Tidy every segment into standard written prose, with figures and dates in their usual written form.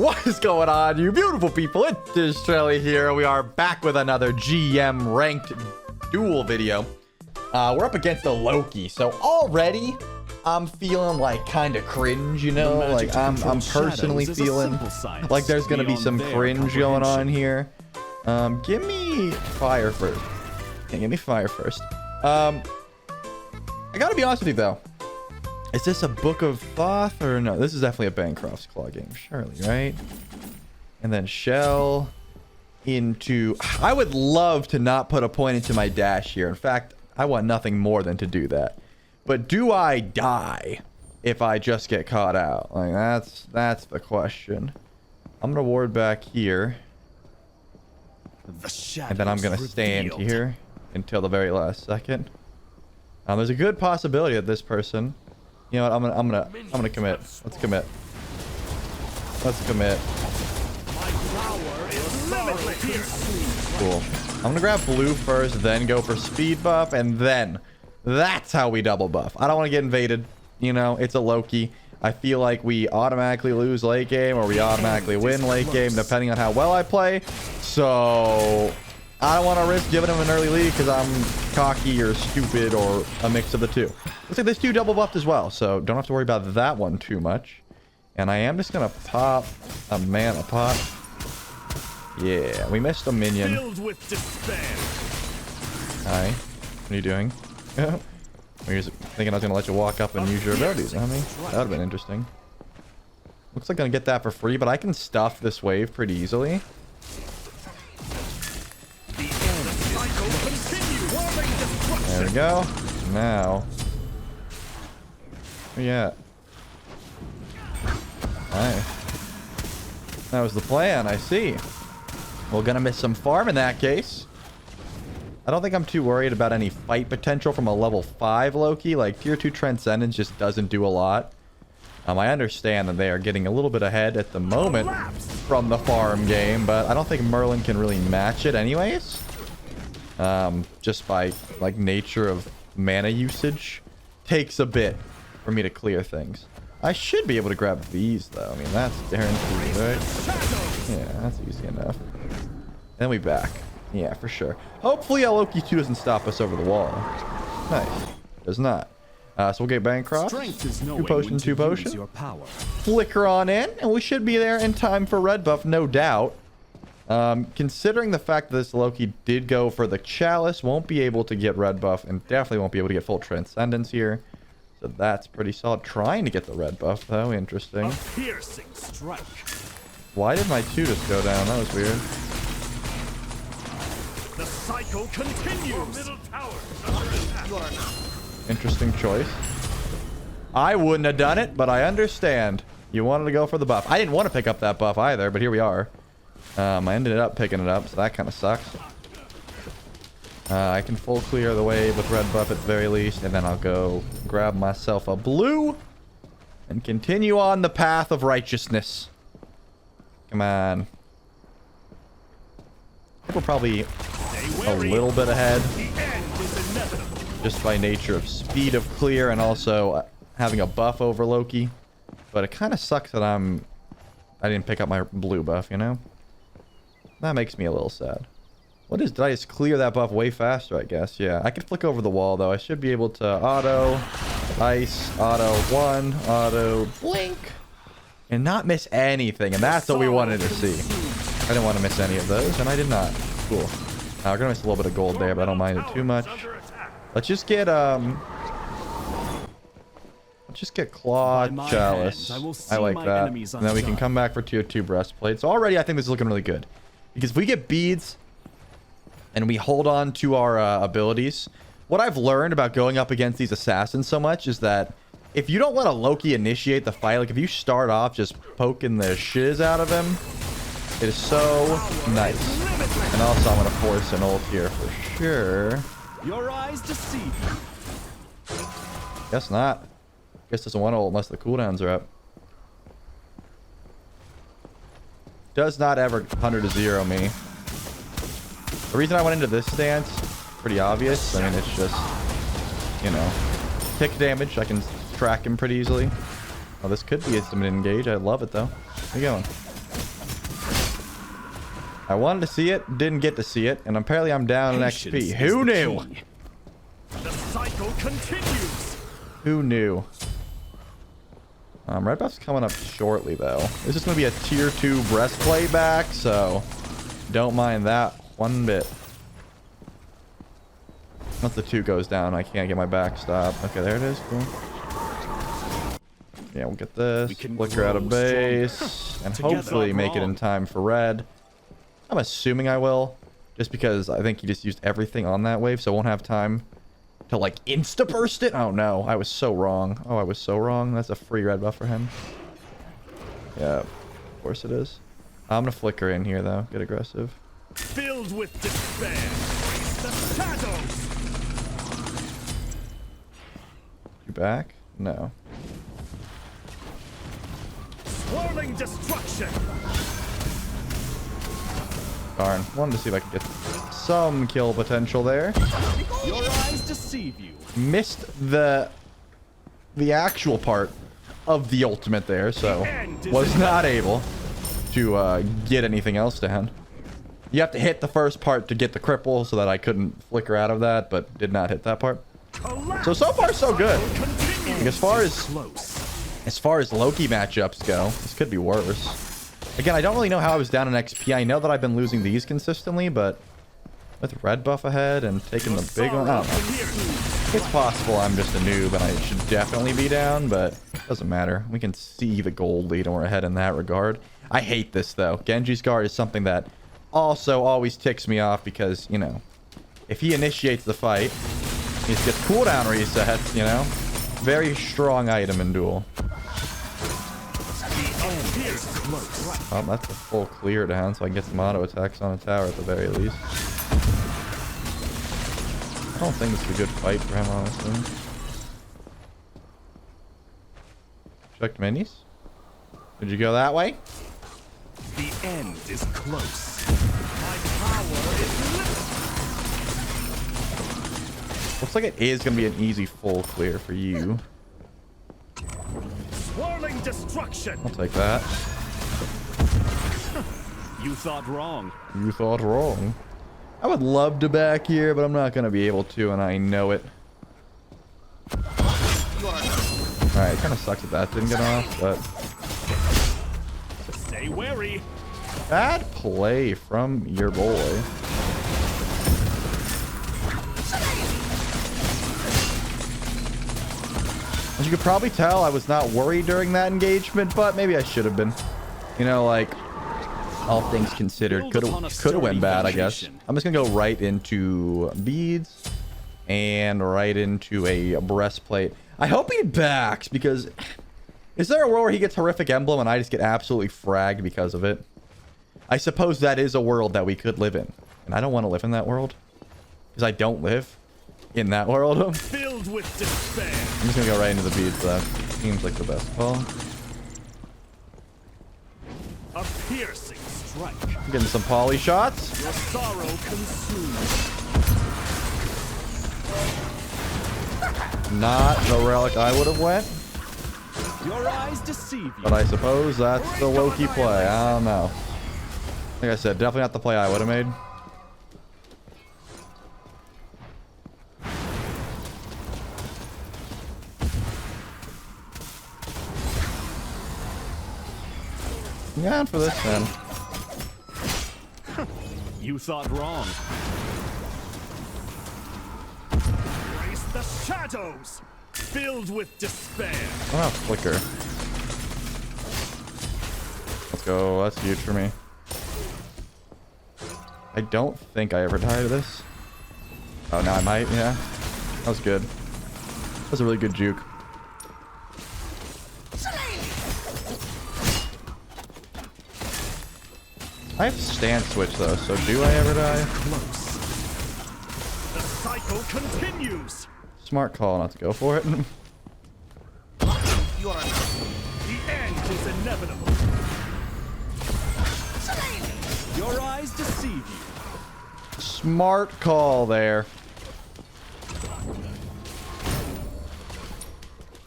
What is going on, you beautiful people? It is Trelly here. We are back with another GM ranked duel video. We're up against the Loki, so already I'm feeling like kind of cringe, you know? Like I'm personally feeling like there's gonna be some cringe going on here. Give me fire first. Yeah, give me fire first. I gotta be honest with you though. Is this a Book of Thoth or no? This is definitely a Bancroft's Claw game, surely, right? And then Shell into... I would love to not put a point into my dash here. In fact, I want nothing more than to do that. But do I die if I just get caught out? Like, that's the question. I'm going to ward back here. And then I'm going to stand here until the very last second. There's a good possibility that this person... You know what? I'm gonna commit. Let's commit. Let's commit. Cool. I'm gonna grab blue first, then go for speed buff, and then that's how we double buff. I don't want to get invaded. You know, it's a Loki. I feel like we automatically lose late game or we automatically win late game depending on how well I play. So I don't want to risk giving him an early lead because I'm cocky or stupid or a mix of the two. Looks like this dude double buffed as well, so don't have to worry about that one too much. And I am just going to pop a mana pot. Yeah, we missed a minion. Hi. What are you doing? You're just thinking I was going to let you walk up and use your abilities, huh? That would have been interesting. Looks like I'm going to get that for free, but I can stuff this wave pretty easily. There we go. Now. Yeah. Hi. That was the plan, I see. We're gonna miss some farm in that case. I don't think I'm too worried about any fight potential from a level 5 Loki. Like, tier 2 Transcendence just doesn't do a lot. I understand that they are getting a little bit ahead at the moment from the farm game, but I don't think Merlin can really match it anyways. Just by, like, nature of mana usage. Takes a bit for me to clear things. I should be able to grab these, though. I mean, that's guaranteed, right? Yeah, that's easy enough. Then we back. Yeah, for sure. Hopefully, Loki 2 doesn't stop us over the wall. Nice. Does not. So we'll get Bancroft. 2 potion, 2 potion. Flicker on in, and we should be there in time for red buff, no doubt. Considering the fact that this Loki did go for the Chalice, won't be able to get red buff, and definitely won't be able to get full Transcendence here. So that's pretty solid. Trying to get the red buff, though. Interesting. Why did my 2 just go down? That was weird. The cycle continues. Middle tower. Interesting choice. I wouldn't have done it, but I understand. You wanted to go for the buff. I didn't want to pick up that buff either, but here we are. I ended up picking it up, so that kind of sucks. I can full clear the wave with red buff at the very least, and then I'll go grab myself a blue and continue on the path of righteousness. Come on. I think we're probably a little bit ahead, just by nature of speed of clear and also having a buff over Loki. But it kind of sucks that I didn't pick up my blue buff, you know? That makes me a little sad. What is... Did I just clear that buff way faster, I guess? Yeah, I could flick over the wall, though. I should be able to auto, ice, auto 1, auto, blink, and not miss anything. And that's what we wanted to see. I didn't want to miss any of those, and I did not. Cool. Now, we're going to miss a little bit of gold there, but I don't mind it too much. Let's just get, Claw Chalice. I like that. And then we can come back for tier 2 breastplate. So already I think this is looking really good. Because if we get beads and we hold on to our abilities, what I've learned about going up against these assassins so much is that if you don't let a Loki initiate the fight, like if you start off just poking the shiz out of him, it is so nice. And also I'm going to force an ult here for sure. Your eyes deceive you. Guess not. Guess doesn't want ult unless the cooldowns are up. Does not ever 100 to 0 me. The reason I went into this stance, pretty obvious. I mean, it's just, you know, tick damage. I can track him pretty easily. Oh, this could be a summon engage. I love it though. Where you going? I wanted to see it, didn't get to see it, and apparently I'm down in XP. Who knew? The cycle continues. Who knew? Red buff's coming up shortly, though. This is going to be a tier 2 breastplate back, so don't mind that one bit. Once the 2 goes down, I can't get my backstop. Okay, there it is. Cool. Yeah, we'll get this. Flicker out of base. And hopefully make it in time for red. I'm assuming I will. Just because I think he just used everything on that wave, so I won't have time to, like, insta-burst it. Oh, no. I was so wrong. Oh, I was so wrong. That's a free red buff for him. Yeah, of course it is. I'm going to flicker in here, though. Get aggressive. Filled with despair. The shadows. You back? No. Swirling destruction. Darn. Wanted to see if I could get some kill potential there. Your eyes deceive you. Missed the actual part of the ultimate there, so was not able to get anything else down. You have to hit the first part to get the cripple, so that I couldn't flicker out of that, but did not hit that part. So far so good. Like, as far as Loki matchups go, this could be worse. Again, I don't really know how I was down in XP. I know that I've been losing these consistently, but with red buff ahead and taking the big one, I don't know. It's possible I'm just a noob and I should definitely be down, but it doesn't matter. We can see the gold lead and we're ahead in that regard. I hate this, though. Genji's guard is something that also always ticks me off because, you know, if he initiates the fight, he just gets cooldown resets, you know? Very strong item in Duel. Oh, that's a full clear down, so I can get some auto attacks on a tower at the very least. I don't think it's a good fight for him, honestly. Checked minis. Did you go that way? The end is close. My power is limited. Looks like it is going to be an easy full clear for you. Swirling destruction. I'll take that. You thought wrong. You thought wrong. I would love to back here, but I'm not going to be able to, and I know it. Alright, it kind of sucks that didn't get off, but... Stay wary. Bad play from your boy. As you could probably tell, I was not worried during that engagement, but maybe I should have been. You know, like... all things considered, could have went bad, I guess. I'm just gonna go right into beads and right into a breastplate. I hope he backs, because is there a world where he gets horrific emblem and I just get absolutely fragged because of it? I suppose that is a world that we could live in, and I don't want to live in that world because I don't live in that world. Filled with despair. I'm just gonna go right into the beads. That seems like the best call. A piercing strike. I'm getting some poly shots. Your sorrow consumes. Not the relic I would have went, Your eyes deceive you. but I suppose that's the Loki play. I don't know. Like I said, definitely not the play I would have made. Yeah, for this then. You thought wrong. Embrace the shadows. Filled with despair. I'm gonna flicker. Let's go. That's huge for me. I don't think I ever died to this. Oh, now I might. Yeah. That was good. That was a really good juke. I have stance switch though, so do I ever die? Close. The cycle continues. Smart call not to go for it. The end is inevitable. Your eyes deceive you. Smart call there.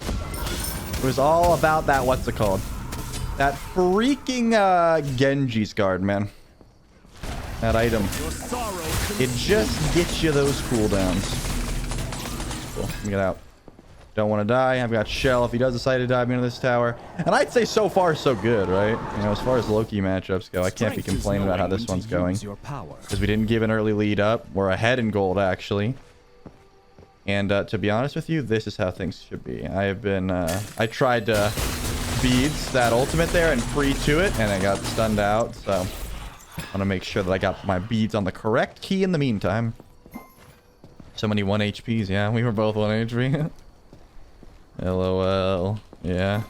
It was all about that, what's it called? That freaking Genji's guard, man. That item. It just gets you those cooldowns. Cool. Let me get out. Don't want to die. I've got Shell if he does decide to dive into this tower. And I'd say so far so good, right? You know, as far as Loki matchups go, I can't be complaining about how this one's going. Because we didn't give an early lead up. We're ahead in gold, actually. And to be honest with you, this is how things should be. I have been... I tried to beads that ultimate there and free to it, and I got stunned out. So I want to make sure that I got my beads on the correct key in the meantime. So many 1 HPs. Yeah, we were both 1 HP. LOL. Yeah.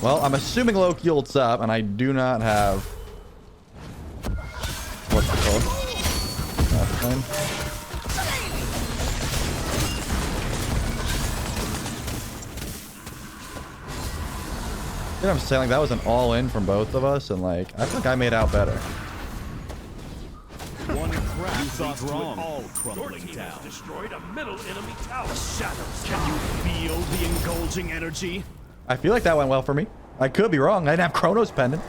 Well, I'm assuming Loki ults up, and I do not have... What's it called? Flame. You know what I'm saying? Like, that was an all-in from both of us, and like, I think I made out better. One crack, you thought wrong. All crumbling down. Destroyed a middle enemy tower. Shadows, can you feel the engulfing energy? I feel like that went well for me. I could be wrong. I didn't have Chronos pendant.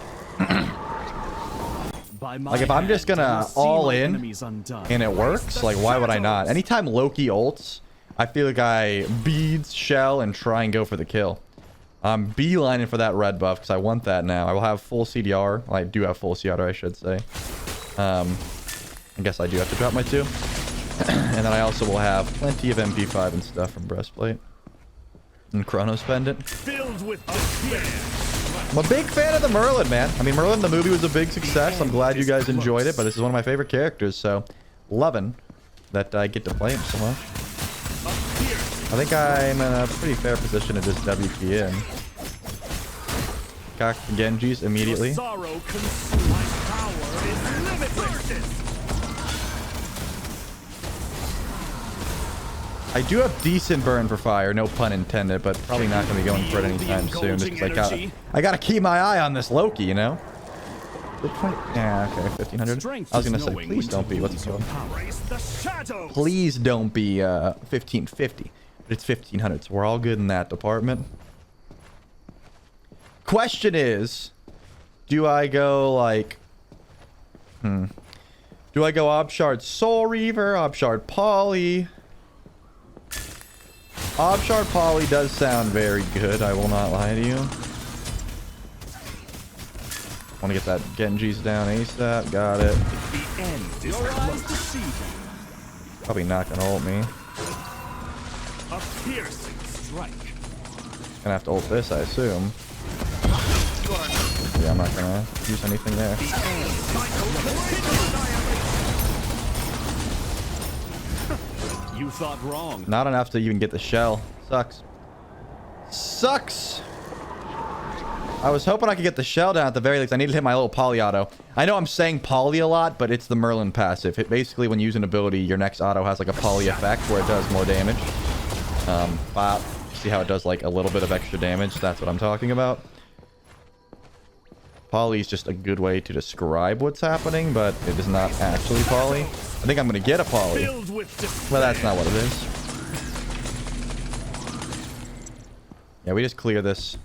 Like, if I'm just gonna all in and it works, like, why would I not? Anytime Loki ults, I feel like I beads, shell, and try and go for the kill. I'm beelining for that red buff because I want that now. I will have full CDR. Well, I do have full CDR, I should say. I guess I do have to drop my 2. And then I also will have plenty of MP5 and stuff from Breastplate. And Chronos Pendant. Filled with I'm a big fan of the Merlin, man. I mean, Merlin, the movie was a big success. I'm glad you guys enjoyed it, but this is one of my favorite characters, so loving that I get to play him so much. I think I'm in a pretty fair position to just WP in. Cock the Genjis immediately. I do have decent burn for fire, no pun intended, but probably not going to be going for it anytime soon. Just because I gotta keep my eye on this Loki, you know? Yeah, okay, 1500. I was gonna say, please don't be. What's it called? Please don't be 1550. But it's 1500, so we're all good in that department. Question is, do I go like... Do I go Obshard Soul Reaver, Obshard Poly? Obshard Poly does sound very good, I will not lie to you. Want to get that Genji's down ASAP, got it. The end is close. Probably not gonna ult me. A piercing strike. Gonna have to ult this, I assume. Yeah, I'm not gonna use anything there. You thought wrong. Not enough to even get the shell. Sucks. Sucks! I was hoping I could get the shell down at the very least. I need to hit my little poly auto. I know I'm saying poly a lot, but it's the Merlin passive. It basically, when using ability, your next auto has like a poly effect where it does more damage. But see how it does like a little bit of extra damage? That's what I'm talking about. Poly is just a good way to describe what's happening, but it is not actually poly. I think I'm going to get a poly. But that's not what it is. Yeah, we just clear this.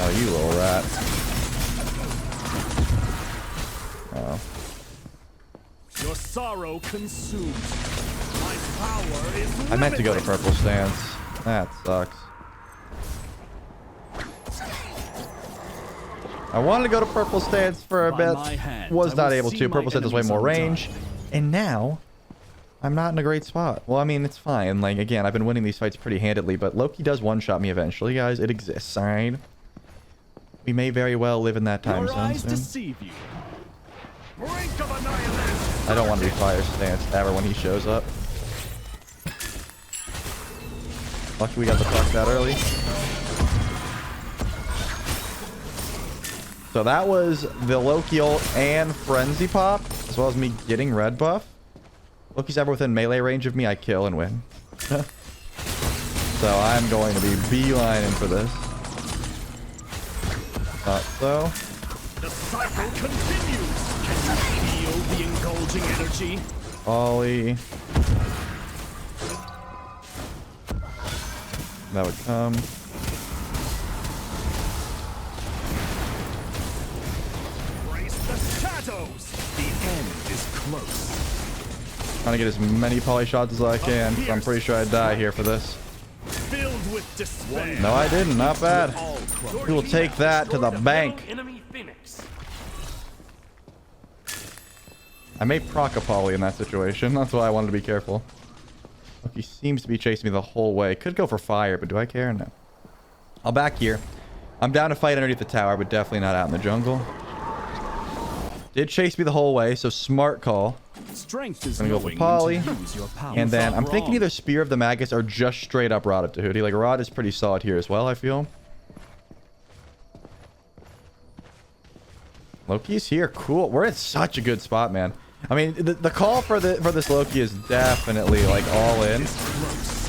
Oh, you little rat. Oh. Your sorrow consumes. My power is I meant to go to purple stance. That sucks. I wanted to go to purple stance for a bit. Was not able to. Purple stance has way more range. And now, I'm not in a great spot. Well, I mean, it's fine. Like, again, I've been winning these fights pretty handedly, but Loki does one-shot me eventually, guys. It exists, alright? We may very well live in that time zone soon. I don't want to be fire stance ever when he shows up. Lucky we got the fuck that early. So that was the Loki ult and Frenzy Pop, as well as me getting red buff. Loki's ever within melee range of me, I kill and win. So I'm going to be beelining for this. Thought so. The cycle continues. Can you feel the engulfing energy? Ollie. That would come. close. Trying to get as many poly shots as I can. So I'm pretty sure I die here for this. Filled with despair. No, I didn't. Not bad. We will take that to the bank. Enemy Phoenix. I may proc a poly in that situation. That's why I wanted to be careful. Loki seems to be chasing me the whole way. Could go for fire, but do I care? No. I'll back here. I'm down to fight underneath the tower, but definitely not out in the jungle. Did chase me the whole way, so smart call. Strength is Gonna go for poly. And then I'm thinking either Spear of the Magus or just straight up Rod of Tahuti. Like, Rod is pretty solid here as well, I feel. Loki's here. Cool. We're in such a good spot, man. I mean, the call for this Loki is definitely, like, all in.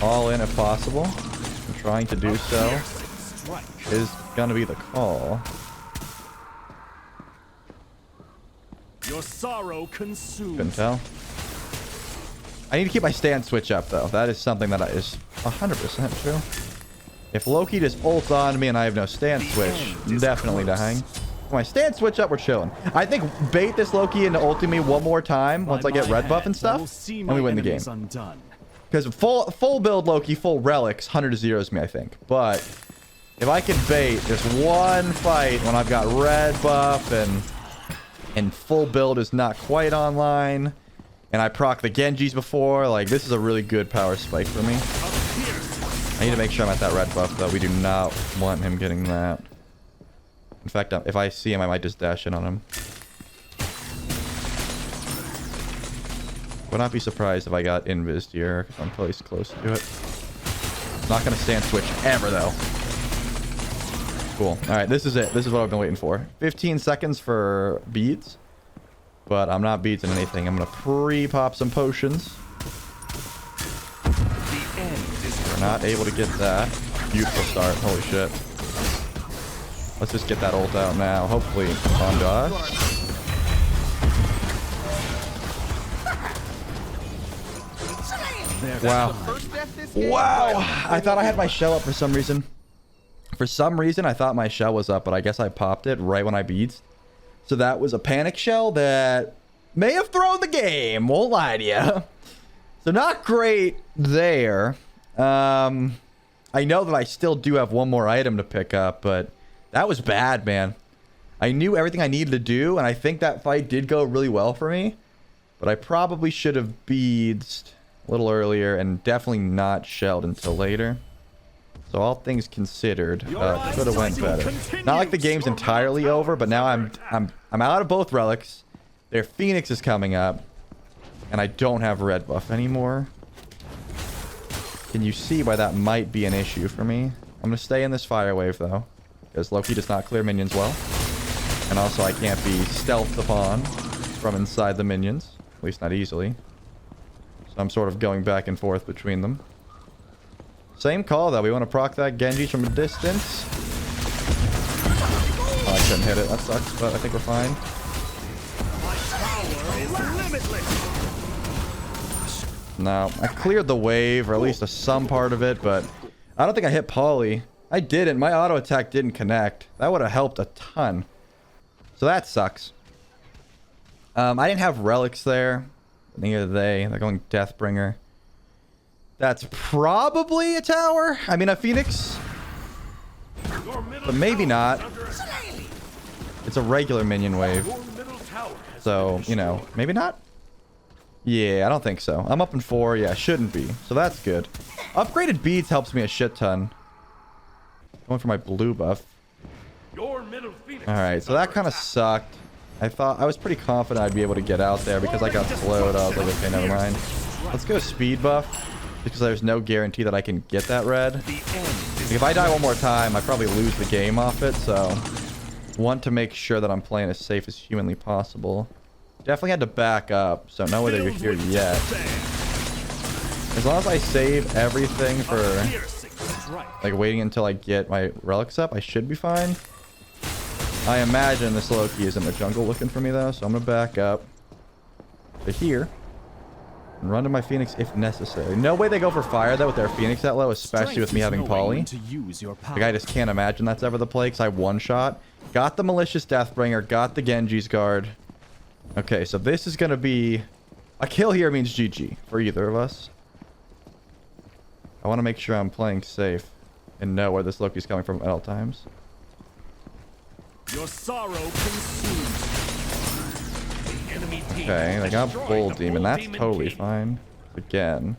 All in if possible. I'm trying to do so. Is gonna be the call. Your sorrow consumes. Couldn't tell. I need to keep my stand switch up, though. That is something that is 100% true. If Loki just ults on me and I have no stand switch, I'm definitely dying. When my stand switch up, we're chilling. I think bait this Loki into ulting me one more time once I get red buff and stuff, and we win the game. Because full build Loki, full relics, 100 zeros me, I think. But if I can bait just one fight when I've got red buff and full build is not quite online, and I proc the Genjis before, like, this is a really good power spike for me. I need to make sure I'm at that red buff, though. We do not want him getting that. In fact, if I see him, I might just dash in on him. Would not be surprised if I got invised here, because I'm probably close to it. Not going to stand switch ever, though. Cool. All right, this is it. This is what I've been waiting for. 15 seconds for beads. But I'm not beads in anything. I'm going to pre-pop some potions. We're not able to get that. Beautiful start. Holy shit. Let's just get that ult out now. Hopefully on us. Wow. Wow. I thought I had my shell up for some reason. For some reason, I thought my shell was up, but I guess I popped it right when I beads. So that was a panic shell that may have thrown the game. Won't lie to you. So not great there. I know that I still do have one more item to pick up, but that was bad, man. I knew everything I needed to do, and I think that fight did go really well for me. But I probably should have beads a little earlier and definitely not shelled until later. So all things considered, could have went better. Not like the game's entirely over, but now I'm out of both relics. Their Phoenix is coming up, and I don't have red buff anymore. Can you see why that might be an issue for me? I'm gonna stay in this fire wave though, because Loki does not clear minions well, and also I can't be stealthed upon from inside the minions, at least not easily. So I'm sort of going back and forth between them. Same call, though. We want to proc that Genji from a distance. Oh, I couldn't hit it. That sucks, but I think we're fine. No, I cleared the wave, or at least some part of it, but I don't think I hit Poly. I didn't. My auto attack didn't connect. That would have helped a ton. So that sucks. I didn't have relics there. Neither did they. They're going Deathbringer. That's probably a tower. I mean, a Phoenix. But maybe not. It's a regular minion wave. So, you know, maybe not? Yeah, I don't think so. I'm up in 4. Yeah, shouldn't be. So that's good. Upgraded beads helps me a shit ton. Going for my blue buff. Alright, so that kind of sucked. I was pretty confident I'd be able to get out there because I got slowed. I was like, okay, never mind. Let's go speed buff. Because there's no guarantee that I can get that red. Like, if I die one more time, I probably lose the game off it, so want to make sure that I'm playing as safe as humanly possible. Definitely had to back up, so no way that you're here yet. As long as I save everything for like waiting until I get my relics up, I should be fine. I imagine this Loki is in the jungle looking for me though, so I'm gonna back up to here. And run to my Phoenix if necessary. No way they go for fire, though, with their Phoenix that low, especially with me having Poly. Like, I just can't imagine that's ever the play, because I have one shot. Got the Malicious Deathbringer, got the Genji's Guard. Okay, so this is going to be A kill here means GG for either of us. I want to make sure I'm playing safe and know where this Loki's coming from at all times. Your sorrow consumes. The enemy team Okay, they got destroyed Bull the Demon. Bull That's Demon totally King. fine. Again,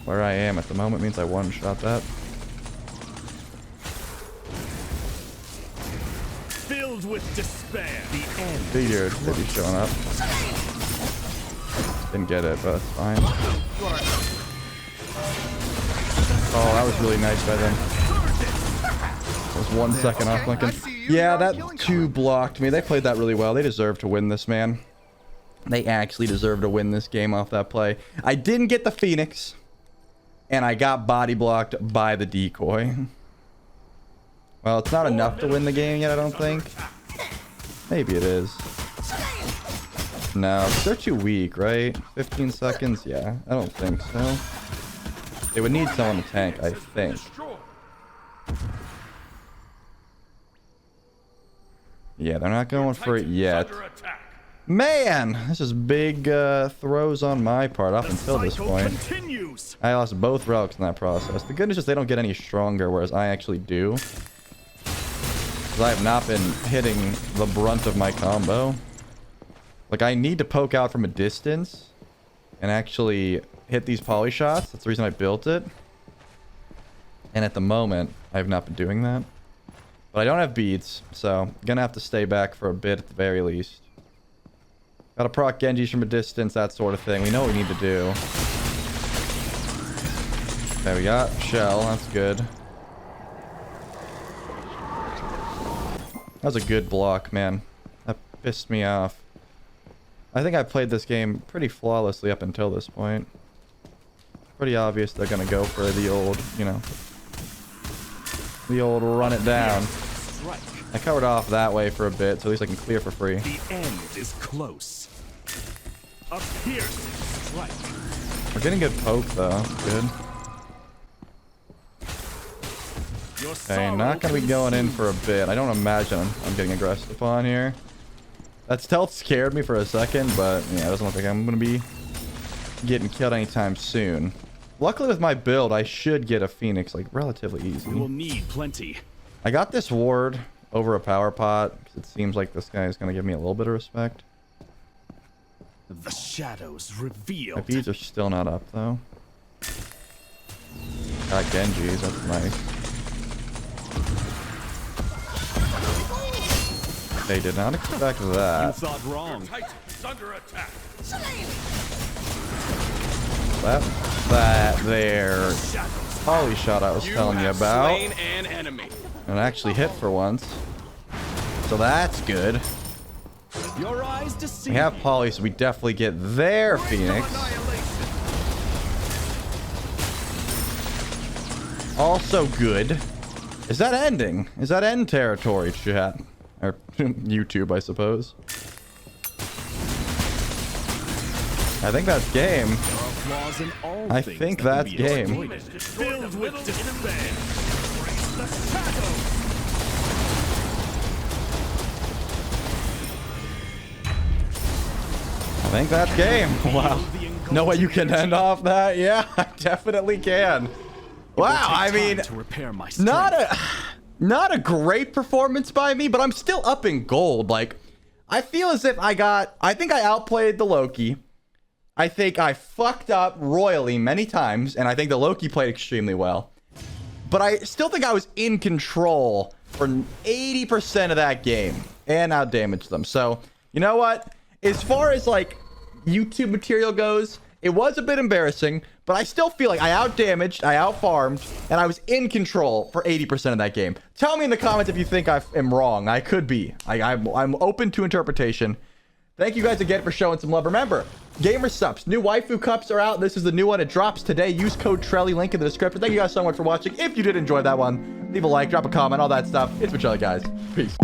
where I am at the moment means I one-shot that. Filled with despair. The end. Figured they'd be showing up. Didn't get it, but that's fine. Oh, that was really nice by them. I was 1 second off Lincoln. Yeah, that 2 blocked me. They played that really well. They deserve to win this, man. They actually deserve to win this game off that play. I didn't get the Phoenix, and I got body blocked by the decoy. Well, it's not enough to win the game yet, I don't think. Maybe it is. No, they're too weak, right? 15 seconds? Yeah, I don't think so. They would need someone to tank, I think. Yeah, they're not going for it yet. Man, this is big throws on my part up until this point. I lost both relics in that process. The goodness is they don't get any stronger, whereas I actually do. Because I have not been hitting the brunt of my combo. Like, I need to poke out from a distance and actually hit these poly shots. That's the reason I built it. And at the moment, I have not been doing that. But I don't have beads, so I'm gonna have to stay back for a bit at the very least. Gotta proc Genjis from a distance, that sort of thing. We know what we need to do. Okay, we got Shell. That's good. That was a good block, man. That pissed me off. I think I played this game pretty flawlessly up until this point. Pretty obvious they're gonna go for the old, you know, the old run it down. I covered off that way for a bit, so at least I can clear for free. The end is close. A piercing strike. We're getting good poke though. Good. Okay, not gonna be going in for a bit. I don't imagine I'm getting aggressed upon here. That stealth scared me for a second, but yeah, it doesn't look like I'm gonna be getting killed anytime soon. Luckily with my build, I should get a Phoenix like relatively easy. We will need plenty. I got this ward over a power pot because it seems like this guy is gonna give me a little bit of respect. The shadows revealed. My beads are still not up though. Got Genjis, that's nice. They did not expect that. You thought wrong. That there poly shot I was telling you about. An enemy. And it actually hit for once. So that's good. Your eyes We deceive. have poly, so we definitely get their Phoenix. Also good. Is that ending? Is that end territory, chat? Or YouTube, I suppose. I think that's game. I think that's game. Filled with despair. The shadows. I think that's game. Wow. No way you can end off that? Yeah, I definitely can. Wow, I mean, To repair my not a great performance by me, but I'm still up in gold. Like, I feel as if I think I outplayed the Loki. I think I fucked up royally many times, and I think the Loki played extremely well. But I still think I was in control for 80% of that game and outdamaged them. So, you know what? As far as, like, YouTube material goes, it was a bit embarrassing, but I still feel like I outdamaged, I outfarmed, and I was in control for 80% of that game. Tell me in the comments if you think I am wrong. I could be. I'm open to interpretation. Thank you guys again for showing some love. Remember, Gamer Subs, new waifu cups are out. This is the new one. It drops today. Use code Trelly, link in the description. Thank you guys so much for watching. If you did enjoy that one, leave a like, drop a comment, all that stuff. It's Trelly, guys. Peace.